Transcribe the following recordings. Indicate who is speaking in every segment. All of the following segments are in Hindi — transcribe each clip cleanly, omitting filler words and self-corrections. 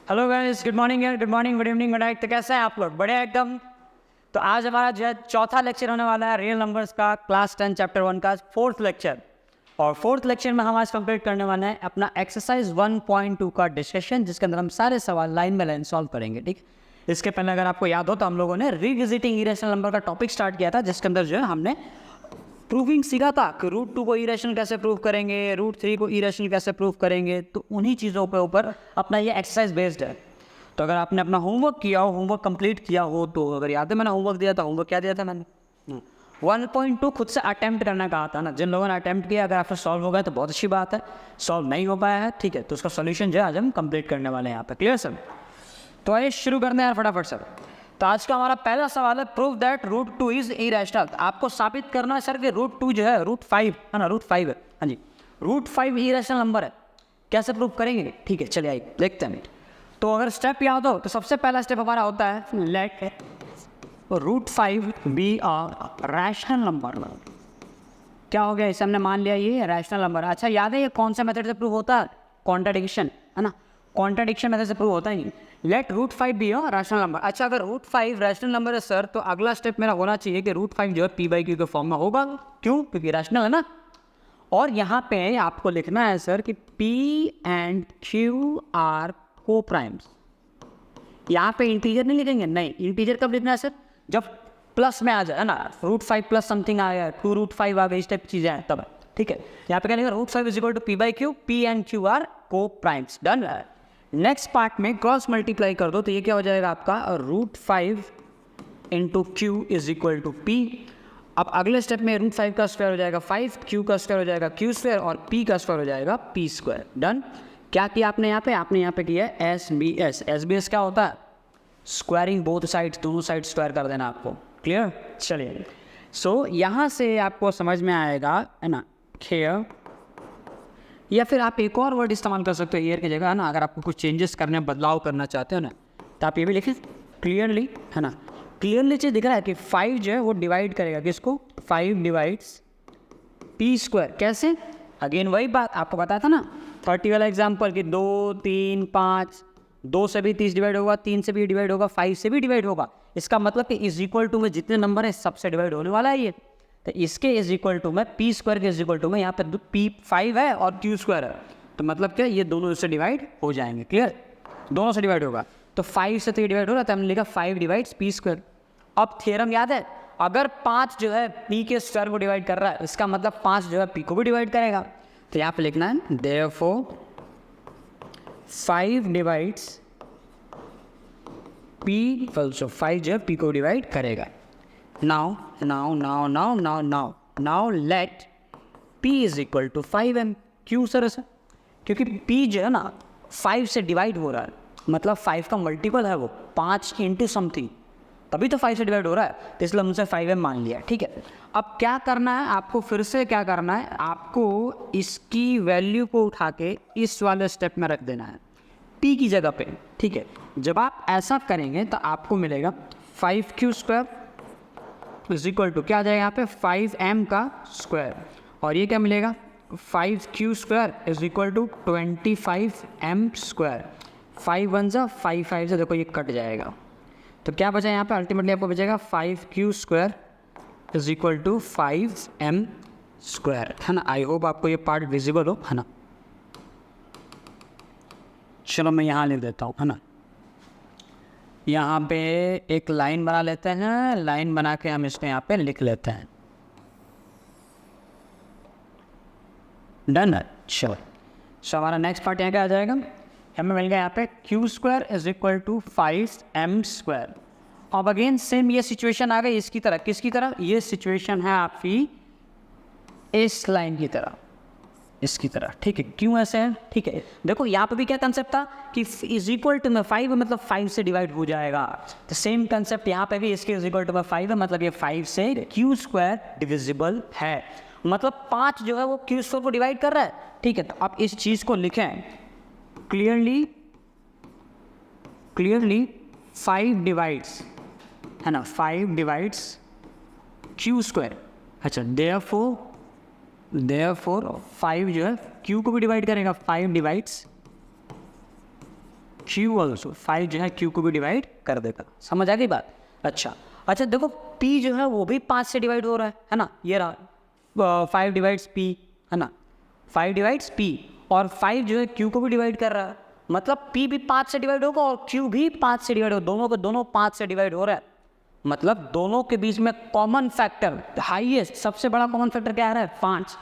Speaker 1: हेलो गाइस, गुड मॉर्निंग यार, good morning, good evening, good night. तो कैसे हैं आप लोग? बढ़िया एकदम। तो आज हमारा जो है चौथा लेक्चर होने वाला है रियल नंबर्स का, क्लास 10 चैप्टर 1 का फोर्थ लेक्चर। और फोर्थ लेक्चर में हम आज कंप्लीट करने वाले हैं अपना एक्सरसाइज 1.2 का डिस्कशन, जिसके अंदर हम सारे सवाल लाइन बाय लाइन सॉल्व करेंगे। ठीक, इसके पहले अगर आपको याद हो तो हम लोगों ने रिविजिटिंग इरेशनल नंबर का टॉपिक स्टार्ट किया था, जिसके अंदर जो है हमने प्रूविंग सीखा था कि रूट 2 को इरेशनल कैसे प्रूव करेंगे, रूट 3 को इरेशनल कैसे प्रूव करेंगे। तो उन्हीं चीज़ों के ऊपर अपना ये एक्सरसाइज बेस्ड है। तो अगर आपने अपना होमवर्क किया हो, होमवर्क कंप्लीट किया हो, तो अगर याद है मैंने होमवर्क दिया था, होमवर्क क्या दिया था मैंने 1.2 खुद से अटैम्प्ट करना कहा था ना। जिन लोगों ने अटैम्प्ट किया, अगर आपसे सॉल्व हो गया तो बहुत अच्छी बात है। सॉल्व नहीं हो पाया है, ठीक है, तो उसका सोल्यूशन जो है आज हम कंप्लीट करने वाले हैं यहाँ पे। Clear sir? तो आइए शुरू करते हैं यार फटाफट सर। तो आज का हमारा पहला सवाल है, prove that root 2 is irrational. आपको साबित करना है सर कि रूट 2 जो है रूट 5 है ना, रूट 5 है। हाँ जी, रूट 5 इरेशनल नंबर है। कैसे प्रूव करेंगे? ठीक है, चलिए आइए देखते हैं। तो अगर स्टेप याद हो तो सबसे पहला स्टेप हमारा होता है let root 5 be a rational number. क्या हो गया, इसे हमने मान लिया ये रैशनल नंबर। अच्छा, याद है ये कौन सा मेथड से प्रूव होता है? कॉन्ट्राडिक्शन, है ना। कॉन्ट्राडिक्शन मेथड से प्रूव होता है। Let root 5 be a rational number. अच्छा, अगर रूट 5 रैशनल नंबर है सर, तो अगला स्टेप मेरा होना चाहिए कि रूट 5 जो है पी बाई क्यू के फॉर्म में होगा। क्यों? क्योंकि रैशनल है ना। और यहाँ पे आपको लिखना है सर कि पी एंड क्यू आर को प्राइम्स। यहाँ पे इंटीजर नहीं लिखेंगे, नहीं। इंटीजर कब लिखना है सर? जब प्लस में आ जाए, है ना। रूट 5 प्लस समथिंग आ गया, 2 रूट 5 आ गए, इस टाइप की चीज़ें हैं तब। ठीक है, यहाँ पे क्या लिखा? Root 5 is equal to p by q, p and q are coprimes. Done. Next part में क्रॉस मल्टीप्लाई कर दो, तो ये क्या हो जाएगा आपका? Root 5 into q is equal to p. अब अगले स्टेप में रूट 5 का स्क्वायर हो जाएगा 5, क्यू का स्क्वायर हो जाएगा क्यू स्क्वायर, और पी का स्क्वायर हो जाएगा पी स्क्वायर। डन। क्या किया आपने यहाँ पे? आपने यहाँ पे किया S B S. S B S क्या होता है? स्क्वायरिंग बोथ साइड्स, दोनों साइड स्क्वायर कर देना आपको। क्लियर? चलिए, सो यहाँ से आपको समझ में आएगा, है ना, खेयर। या फिर आप एक और वर्ड इस्तेमाल कर सकते हो ईयर की जगह, है ना। अगर आपको कुछ चेंजेस करने, बदलाव करना चाहते हो ना, तो आप ये भी लिखें क्लियरली, है ना। क्लियरली चीज़ दिख रहा है कि 5 जो है वो डिवाइड करेगा किसको? 5 डिवाइड्स पी स्क्वायर। कैसे? अगेन वही बात आपको बताया था ना 30 वाला एग्जाम्पल कि 2 3 5, 2 से भी 30 डिवाइड होगा, 3 से भी डिवाइड होगा, 5 से भी डिवाइड होगा। इसका मतलब कि इज इक्वल टू में जितने नंबर है सबसे डिवाइड होने वाला है ये। तो इसके इज इक्वल टू में पी स्क्वायर के इज इक्वल टू में यहाँ पे पी 5 है और क्यू स्क्वायर है, तो मतलब क्या ये दोनों से डिवाइड हो जाएंगे। क्लियर? दोनों से डिवाइड होगा, तो 5 से 3 डिवाइड हो रहा है, तो हमने लिखा 5 डिवाइड्स पी स्क्वायर। अब थ्योरम याद है, अगर 5 जो है पी के स्क्वायर को डिवाइड कर रहा है, इसका मतलब 5 जो है पी को भी डिवाइड करेगा। तो यहाँ पे लिखना है देयरफॉर 5 डिवाइड्स पी, फॉल्सो 5 जो है पी को डिवाइड करेगा। Now now now now now now now let p is equal to 5m। क्यों सर? ऐसा क्योंकि पी जो है ना 5 से डिवाइड हो रहा है, मतलब 5 का मल्टीपल है वो, 5 इंटू समथिंग, तभी तो 5 से डिवाइड हो रहा है, तो इसलिए हमसे 5m मान लिया। ठीक है, अब क्या करना है आपको? फिर से क्या करना है आपको? इसकी वैल्यू को उठा के इस वाले स्टेप में रख देना है p की जगह पे। ठीक है, जब आप ऐसा करेंगे तो आपको मिलेगा 5q square is equal to क्या आ जाएगा यहाँ पे? 5m का स्क्वायर। और ये क्या मिलेगा? 5q square is equal to 25m square. 5 1 जा 5 5 से देखो ये कट जाएगा, तो क्या बचा यहाँ पे? अल्टीमेटली आपको बचेगा 5q square is equal to 5m square, है ना। आई होप आपको ये पार्ट विजिबल हो, है ना। चलो मैं यहाँ लिख देता हूँ, है ना। यहाँ पे एक लाइन बना लेते हैं, लाइन बना के हम इसको यहाँ पे लिख लेते हैं। डन है। चलो, सो हमारा नेक्स्ट पार्ट यहाँ क्या आ जाएगा? हमें मिल गया यहाँ पे q square is equal to 5m square. अब अगेन सेम ये सिचुएशन आ गई इसकी तरह। किसकी तरह? ये सिचुएशन है आपकी इस लाइन की तरह, इसकी तरह। ठीक है, क्यों ऐसे है? ठीक है, देखो यहाँ पे भी क्या कंसेप्ट था कि इज इक्वल टू में 5 मतलब 5 से डिवाइड हो जाएगा। तो सेम कंसेप्ट यहाँ पे भी, इसके इज इक्वल टू में 5 है, मतलब ये 5 से क्यू स्क्वायर डिविजिबल है, मतलब 5 जो है वो क्यू स्क्वायर को डिवाइड कर रहा है। ठीक है, तो आप इस चीज़ को लिखें क्लियरली, क्लियरली 5 डिवाइड्स, है ना, 5 डिवाइड्स क्यू स्क्वायर। अच्छा, देयरफॉर 5 जो है क्यू को भी डिवाइड करेगा, 5 डिवाइड्स Q ऑल्सो, 5 जो है Q को भी डिवाइड कर देगा। समझ आ गई बात? अच्छा देखो P जो है वो भी 5 से डिवाइड हो रहा है ना, ये रहा 5 डिवाइड्स P, है ना, 5 डिवाइड्स P, और 5 जो है Q को भी डिवाइड कर रहा है, मतलब P भी 5 से डिवाइड होगा और Q भी 5 से डिवाइड होगा, दोनों 5 से डिवाइड हो रहा है, मतलब दोनों के बीच में कॉमन फैक्टर हाईएस्ट, सबसे बड़ा कॉमन फैक्टर क्या आ रहा है? 5,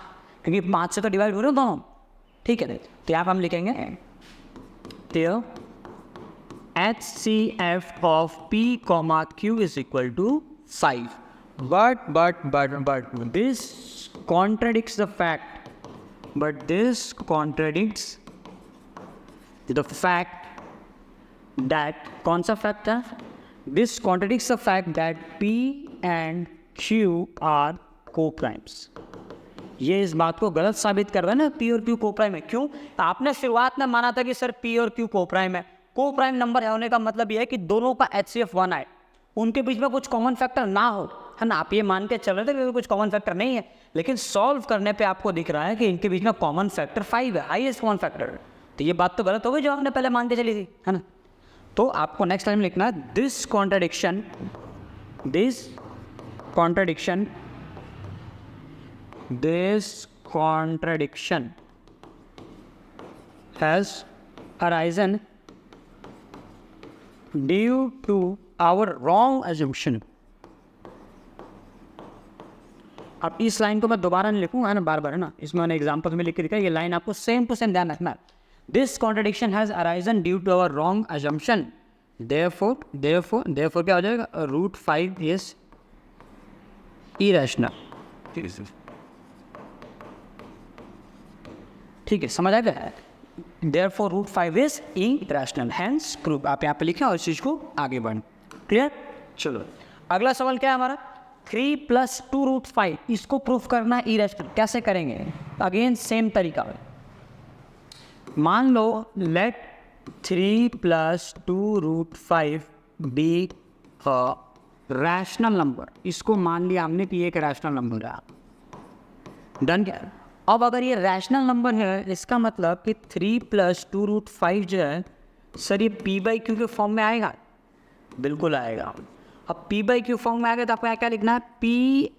Speaker 1: क्योंकि 5 से तो डिवाइड हो रहे हो दोनों, ठीक है। तो यहाँ पर हम लिखेंगे HCF of P, Q is equal to 5. But this contradicts the fact. But this contradicts the fact that, कौन सा fact है? This contradicts the fact that P and Q are co-primes. ये इस बात को गलत साबित कर रहा है ना, P और Q को-प्राइम है। क्यों? आपने शुरुआत में माना था कि सर P और Q को-प्राइम है। को-प्राइम नंबर होने का मतलब ये है कि दोनों का HCF 1 आए, उनके बीच में कुछ कॉमन फैक्टर ना हो, है ना। आप ये मान के चल रहे थे कि कुछ कॉमन फैक्टर नहीं है, लेकिन सॉल्व करने पे आपको दिख रहा है कि इनके बीच में कॉमन फैक्टर 5 है, हाईएस्ट कॉमन फैक्टर। तो ये बात तो गलत हो गई जो आपने पहले मान के चली थी, है ना। तो आपको नेक्स्ट टाइम लिखना है this contradiction has arisen due to our wrong assumption. अब इस लाइन को मैं दोबारा नहीं लिखूंगा, है ना, बार बार, है ना, इसमें मैंने एग्जाम्पल में लिख के दिखा, ये लाइन आपको सेम टू सेम ध्यान रखना है। This contradiction has arisen due to our wrong assumption. Therefore क्या हो जाएगा? √5 इज irrational. ठीक है, समझ आ गया? Therefore √5 is irrational. Hence proof. आप यहाँ पे लिखें और इस चीज़ को आगे बढ़ें। क्लियर? चलो अगला सवाल क्या है हमारा? 3 + 2√5, इसको प्रूफ करना है irrational। कैसे करेंगे? अगेन सेम तरीका है। मान लो लेट 3 + 2√5 बी रैशनल नंबर। इसको मान लिया हमने कि एक रैशनल नंबर है। डन क्या? अब अगर ये रैशनल नंबर है, इसका मतलब कि 3 + 2√5 जो है सर ये P/Q के फॉर्म में आएगा? बिल्कुल आएगा। अब P/Q फॉर्म में आएगा तो आपको क्या लिखना है? P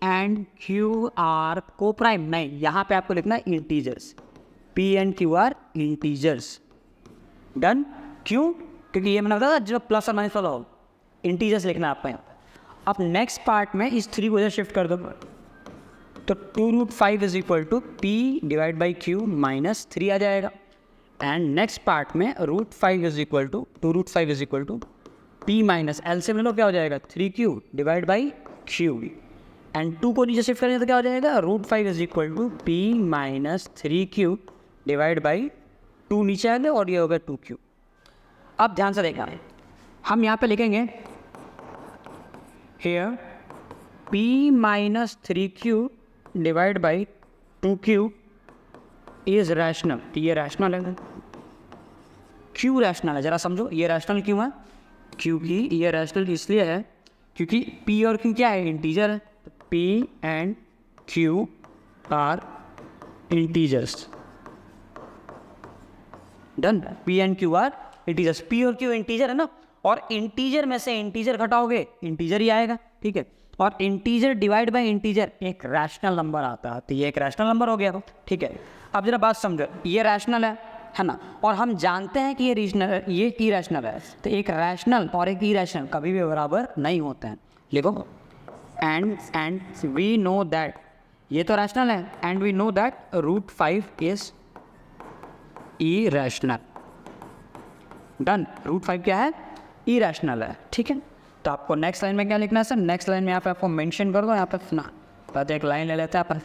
Speaker 1: and Q are coprime नहीं, यहाँ पे आपको लिखना है integers. P and Q are integers. Done? क्यों? क्योंकि ये मैंने बताया जो प्लस और माइनस वाला हो, इंटीजर्स लिखना है आपको यहाँ पे। अब नेक्स्ट पार्ट में इस 3 को इधर शिफ्ट कर दो, तो 2√5 is equal to P/Q minus 3 आ जाएगा। एंड नेक्स्ट पार्ट में √5 is equal to P minus L से मिलो, क्या हो जाएगा? 3Q/Q। एंड 2 को नीचे शिफ्ट करेंगे तो क्या हो जाएगा? √5 is equal to P minus 3Q/2 नीचे आएंगे और ये होगा 2Q। अब ध्यान से देखना, हम यहाँ पे लिखेंगे here P minus 3Q/2Q is rational. ये रैशनल है। क्यों रैशनल है जरा समझो। ये रैशनल क्यों है? क्योंकि ये रैशनल इसलिए है क्योंकि P और Q क्या है? इंटीजर है। P and Q are integers. Done? P and Q are integers. P और Q इंटीजर है ना, और इंटीजर में से इंटीजर घटाओगे इंटीजर ही आएगा, ठीक है। और इंटीजर डिवाइड बाय इंटीजर एक रैशनल नंबर आता है, तो ये एक रैशनल नंबर हो गया, ठीक है। अब जरा बात समझो, ये रैशनल है ना, और हम जानते हैं कि ये इरैशनल है। तो एक रैशनल और एक इरैशनल कभी भी बराबर नहीं होते हैं। लिखो एंड वी नो दैट, ये तो रैशनल है, and we know that √5 is irrational. Done? √5 क्या है? इरैशनल है, ठीक है। तो आपको नेक्स्ट लाइन में क्या लिखना है सर? नेक्स्ट लाइन में यहाँ पे आपको मेंशन कर दो, यहाँ पे ना तो एक लाइन ले लेते हैं अपन,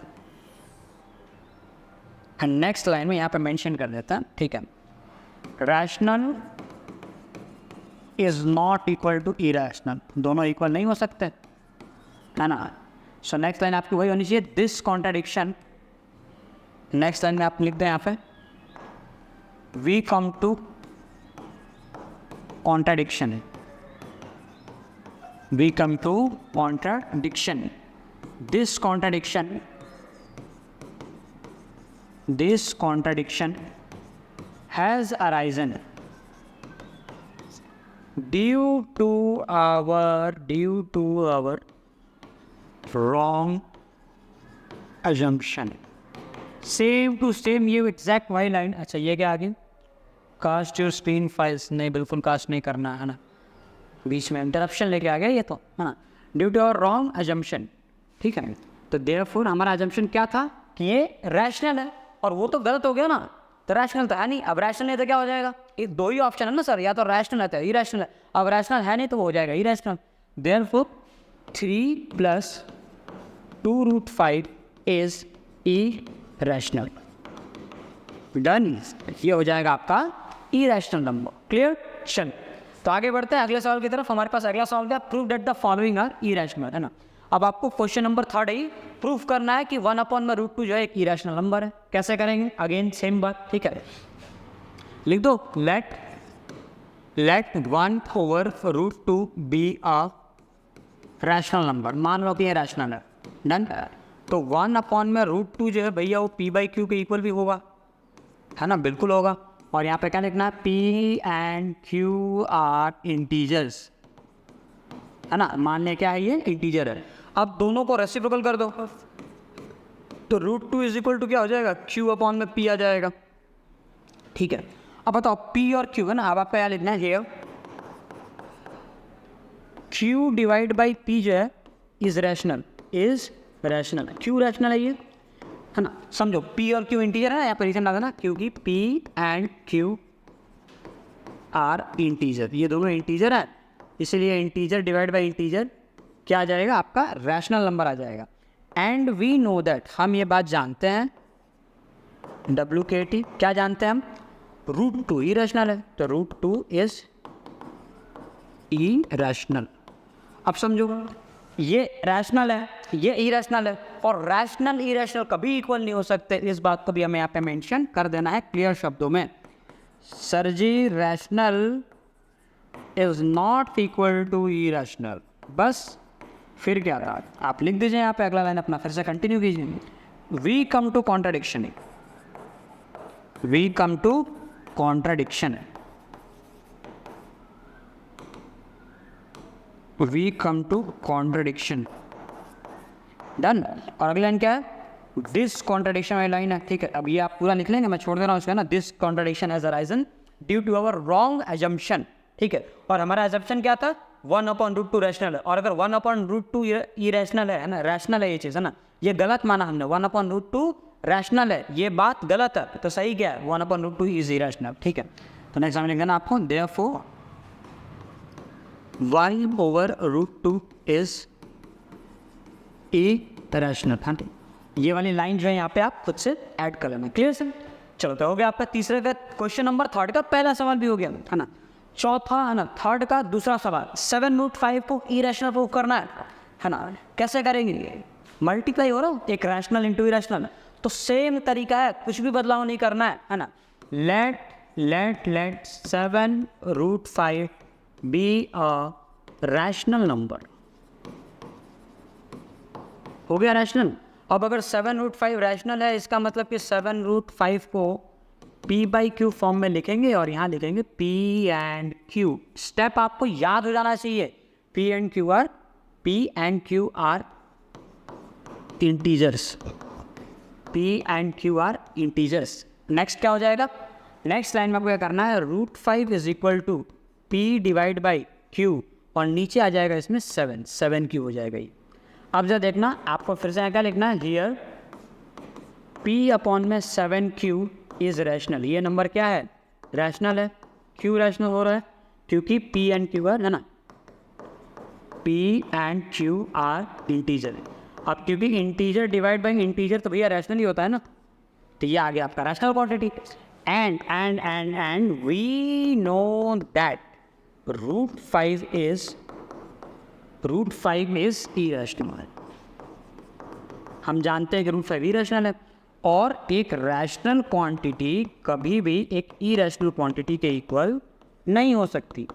Speaker 1: एंड नेक्स्ट लाइन में यहाँ पे मेंशन कर देते हैं, ठीक है। Rational is not equal to irrational, दोनों इक्वल नहीं हो सकते, है ना। सो नेक्स्ट लाइन आपकी वही होनी चाहिए, दिस कॉन्ट्राडिक्शन। नेक्स्ट लाइन में आप लिख दें यहाँ पे we come to contradiction. We come to contradiction. This contradiction has arisen due to our wrong assumption. Same to same ये एग्जैक्ट वही लाइन. अच्छा ये क्या आगे, कास्ट योर स्क्रीन फाइल्स. नहीं, बिल्कुल कास्ट नहीं करना है ना, बीच में इंटरप्शन लेके आ गया ये तो है ना. Due to our wrong assumption. ठीक है, तो देयरफॉर हमारा अजम्पशन क्या था कि ये रैशनल है, और वो तो गलत हो गया ना, तो रैशनल तो है नहीं. अब रैशनल नहीं तो क्या हो जाएगा, ये दो ही ऑप्शन है ना सर, या तो रैशनल है तो इरैशनल है. अब रैशनल है नहीं तो वो हो जाएगा irrational. Therefore 3 + 2√5 is irrational. Done. ये हो जाएगा आपका इरैशनल नंबर. क्लियर. चल तो आगे बढ़ते हैं अगले सवाल की तरफ. हमारे पास अगला सवाल क्या, prove that the following are irrational, है ना. अब आपको क्वेश्चन नंबर 3 है, प्रूफ करना है कि 1/√2 जो है एक इरैशनल नंबर है. कैसे करेंगे, अगेन सेम बात. ठीक है, लिख दो. Let 1/√2 be a rational number. मान लो कि ये रैशनल है. डन. तो 1/√2 जो है भैया वो p/q के इक्वल भी होगा, है ना. बिल्कुल होगा. और यहाँ पे क्या लिखना है, p and q are integers, है ना. मान लें क्या है, ये इंटीजर है. अब दोनों को रेसिप्रोकल कर दो, तो √2 = क्या हो जाएगा, q/p आ जाएगा. ठीक है. अब बताओ p और q है ना. अब आपका क्या लिखना है, ये q/p जो है इज रैशनल. क्यों रैशनल है ये, है ना. समझो p और q इंटीजर है, यहाँ पर रीजन लगा ना, क्योंकि p and q are integer. ये दोनों इंटीजर है, इसलिए इंटीजर डिवाइड बाय इंटीजर क्या आ जाएगा, आपका रैशनल नंबर आ जाएगा. एंड वी नो दैट, हम ये बात जानते हैं, WKT क्या जानते हैं हम, √2 इरैशनल है, तो √2 इज इरैशनल. अब समझो ये रैशनल है, ये इरैशनल है, और रैशनल इरैशनल कभी इक्वल नहीं हो सकते. इस बात को भी हमें यहाँ पे मेंशन कर देना है क्लियर शब्दों में. Sir ji rational is not equal to irrational. बस फिर क्या था, आप लिख दीजिए यहाँ पे अगला लाइन अपना, फिर से कंटिन्यू कीजिए. We come to contradiction. Done. और अगला लाइन क्या है, दिस कॉन्ट्राडिक्शन वाली लाइन है. ठीक है, अब ये आप पूरा लिख लेंगे, मैं छोड़ दे रहा हूँ उसका ना. This contradiction has arisen due to our wrong assumption. ठीक है, और हमारा एजम्पशन क्या था, 1/√2 रैशनल है. और अगर 1/√2 इरैशनल है ना, रैशनल है ये चीज़, है ना. ये गलत माना हमने, 1/√2 रैशनल है, ये बात गलत है. तो सही क्या है, 1/√2 इज इरैशनल. ठीक है, तो नेक्स्ट हमें लिख देना आपको, देयरफॉर 1/√2 इज इरैशनल. हाँ, ये वाली लाइन जो है यहाँ पे आप खुद से ऐड कर लेना. Clear sir. चलो तो हो गया आपका तीसरे का क्वेश्चन नंबर 3 का पहला सवाल भी हो गया, है ना. चौथा, है ना, 3 का दूसरा सवाल, 7√5 को इरैशनल प्रूव करना है ना. कैसे करेंगे, मल्टीप्लाई हो रहा हो, एक रैशनल इंटू इरैशनल, तो सेम तरीका है, कुछ भी बदलाव नहीं करना है ना. Let 7√5 be a rational number. हो गया रैशनल. अब अगर 7√5 रैशनल है, इसका मतलब कि 7√5 को p/q फॉर्म में लिखेंगे, और यहाँ लिखेंगे p एंड q. स्टेप आपको याद हो जाना चाहिए, p and q are integers. Next क्या हो जाएगा, नेक्स्ट लाइन में आपको क्या करना है, √5 = p/q, और नीचे आ जाएगा इसमें 7q हो जाएगा ये. अब जब देखना, आपको फिर से क्या लिखना है, हियर p/7q इज रैशनल. ये नंबर क्या है, रैशनल है. क्यों रैशनल हो रहा है, क्योंकि p एंड q है ना, p and q are integer. अब क्योंकि इंटीजर डिवाइड बाई इंटीजर तो भैया रैशनल ही होता है ना, तो ये आ गया आपका rational quantity. And we know that √5 is irrational. हम जानते हैं कि √5 इरैशनल है, और एक रैशनल क्वांटिटी कभी भी एक इरैशनल क्वांटिटी के इक्वल नहीं हो सकती.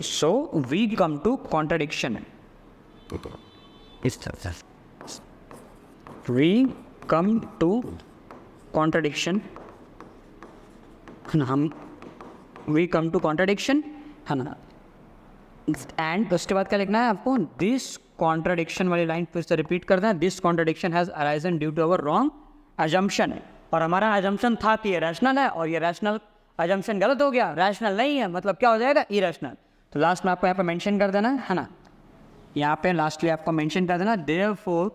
Speaker 1: So we come to contradiction. है ना। एंड उसके बाद क्या लिखना है आपको, दिस कॉन्ट्राडिक्शन वाली लाइन फिर से रिपीट करना है, this contradiction has arisen due to our wrong assumption. और हमारा अजम्पशन था कि ये रैशनल है और ये रैशनल अजम्पशन गलत हो गया, रैशनल नहीं है, मतलब क्या हो जाएगा, इरेशनल। तो लास्ट में आपको यहाँ पे मेंशन कर देना है ना, यहाँ पे लास्टली आपको मेंशन कर देना, therefore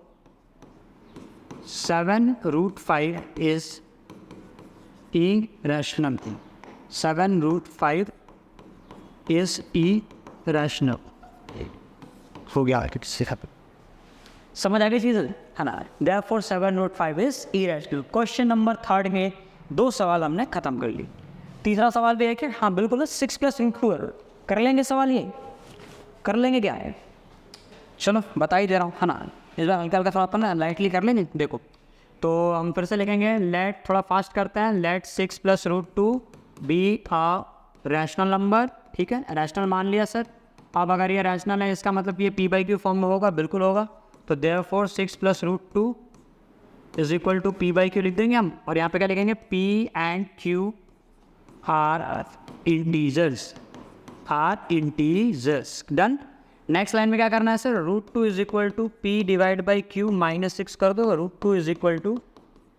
Speaker 1: 7√5 is irrational, 7√5 is irrational। हो गया समझ आ गई चीज़ है ना। Therefore 7√5 is irrational। Question number 3 में 2 सवाल हमने खत्म कर लिए। तीसरा सवाल भी है कि हाँ बिल्कुल 6 + इंटू कर लेंगे, सवाल ये कर लेंगे क्या है, चलो बता ही दे रहा हूँ है ना। इस बार हल्का हल्का थोड़ा ना लाइटली कर लेंगे। देखो तो हम फिर से लिखेंगे, लेट थोड़ा फास्ट करते हैं, let 6 + √2 be a rational number. ठीक है, रैशनल मान लिया सर। अब अगर ये रैशनल है इसका मतलब ये p/q फॉर्म में होगा, बिल्कुल होगा। तो therefore 6 + √2 is equal to p/q लिख देंगे हम। और यहाँ पे क्या लिखेंगे, p and q are integers. Done. Next line में क्या करना है sir, √2 is equal to p/q -6 कर दो, √2 is equal to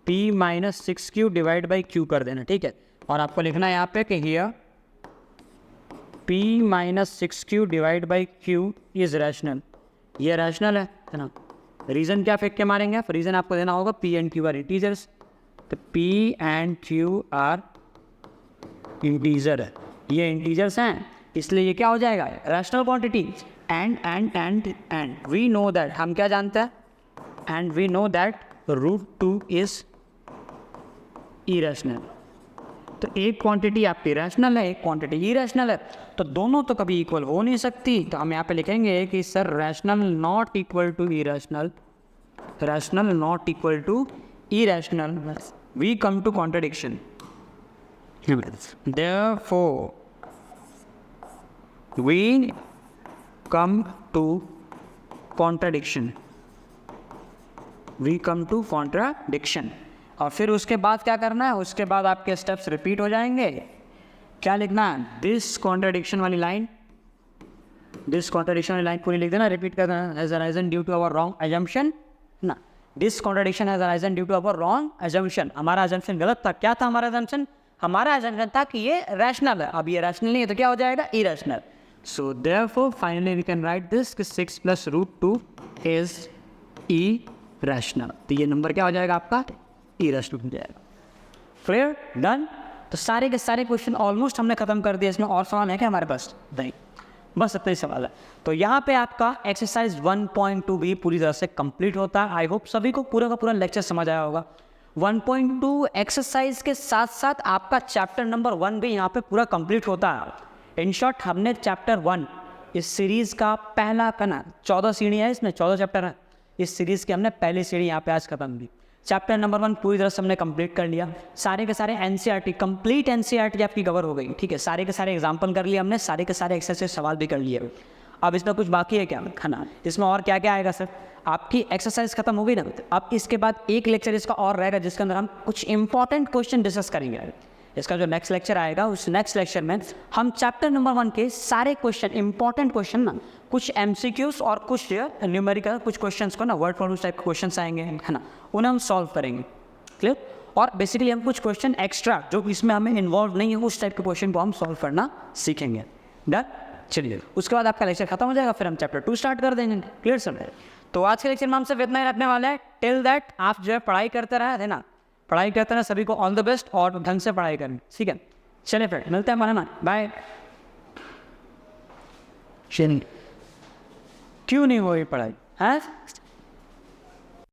Speaker 1: p - 6q/q कर देना। ठीक है, और आपको लिखना है यहाँ पे कि here p - 6q/q is rational. ये रैशनल है ना। रीज़न क्या फेंक के मारेंगे आप, रीज़न आपको देना होगा p and q are integers. तो p and q are integer है, ये इंटीजर्स हैं, इसलिए ये क्या हो जाएगा, rational quantity. And we know that, हम क्या जानते हैं, and we know that √2 is irrational. तो एक क्वांटिटी आपकी रैशनल है, एक क्वांटिटी इरेशनल है, तो दोनों तो कभी इक्वल हो नहीं सकती। तो हम यहाँ पे लिखेंगे कि sir rational not equal to irrational, rational not equal to irrational, we come to contradiction. Therefore, we come to contradiction. We come to contradiction. और फिर उसके बाद क्या करना है, उसके बाद आपके स्टेप्स रिपीट हो जाएंगे। क्या लिखना है, दिस कॉन्ट्राडिक्शन वाली लाइन, दिस कॉन्ट्राडिक्शन वाली लाइन पूरी लिख देना, रिपीट कर देना, has arisen due to our wrong assumption ना। This contradiction has arisen due to our wrong assumption. हमारा अजम्पशन गलत था। क्या था हमारा अजम्पशन, हमारा अजम्पशन था कि ये रैशनल है। अब ये रैशनल नहीं है तो क्या हो जाएगा, irrational. So therefore finally we can write this कि 6 + √2 इज इरेशनल। तो ये नंबर क्या हो जाएगा आपका, इरेशनल हो जाएगा। Clear, done. तो सारे के सारे क्वेश्चन ऑलमोस्ट हमने खत्म कर दिया। इसमें और सवाल है क्या हमारे पास, नहीं, बस इतना ही सवाल है। तो यहाँ पे आपका एक्सरसाइज 1.2 भी पूरी तरह से कंप्लीट होता है। आई होप सभी को पूरा का पूरा लेक्चर समझ आया होगा। 1.2 एक्सरसाइज के साथ साथ आपका चैप्टर नंबर 1 भी यहाँ पे पूरा कंप्लीट होता है। इन शॉर्ट हमने चैप्टर 1 इस सीरीज़ का पहला कना, 14 सीढ़ी है, इसमें 14 चैप्टर है। इस सीरीज़ की हमने पहली सीढ़ी यहाँ पे आज खत्म की। चैप्टर नंबर 1 पूरी तरह से हमने कंप्लीट कर लिया। सारे के सारे एनसीईआरटी, कंप्लीट एनसीईआरटी आपकी कवर हो गई। ठीक है, सारे के सारे एग्जाम्पल कर लिए हमने, सारे के सारे एक्सरसाइज सवाल भी कर लिए। अब इसमें कुछ बाकी है क्या, खाना इसमें और क्या क्या आएगा सर, आपकी एक्सरसाइज खत्म हो गई ना। अब इसके बाद एक लेक्चर इसका और रहेगा जिसके अंदर हम कुछ इंपॉर्टेंट क्वेश्चन डिस्कस करेंगे। इसका जो नेक्स्ट लेक्चर आएगा, उस नेक्स्ट लेक्चर में हम चैप्टर नंबर 1 के सारे क्वेश्चन, इंपॉर्टेंट क्वेश्चन ना, कुछ MCQs और कुछ न्यूमेरिकल, कुछ क्वेश्चंस को ना वर्ड फॉर्मूला टाइप के क्वेश्चंस आएंगे, है ना, उन्हें हम सॉल्व करेंगे। क्लियर। और बेसिकली हम कुछ क्वेश्चन एक्स्ट्रा जो इसमें हमें इन्वॉल्व नहीं है, उस टाइप के क्वेश्चन को हम सॉल्व करना सीखेंगे। डन। चलिए, उसके बाद आपका लेक्चर खत्म हो जाएगा, फिर हम चैप्टर 2 स्टार्ट कर देंगे। Clear sir. तो आज के लेक्चर में हम सिर्फ इतना ही रखने वाले हैं। टिल दैट आप जो है पढ़ाई करते रहे, है ना, पढ़ाई करते रहे। सभी को ऑल द बेस्ट और ढंग से पढ़ाई करें। ठीक है, चलिए फिर मिलते हैं हमारे ना, बाय। क्यों नहीं हो रही पढ़ाई, है?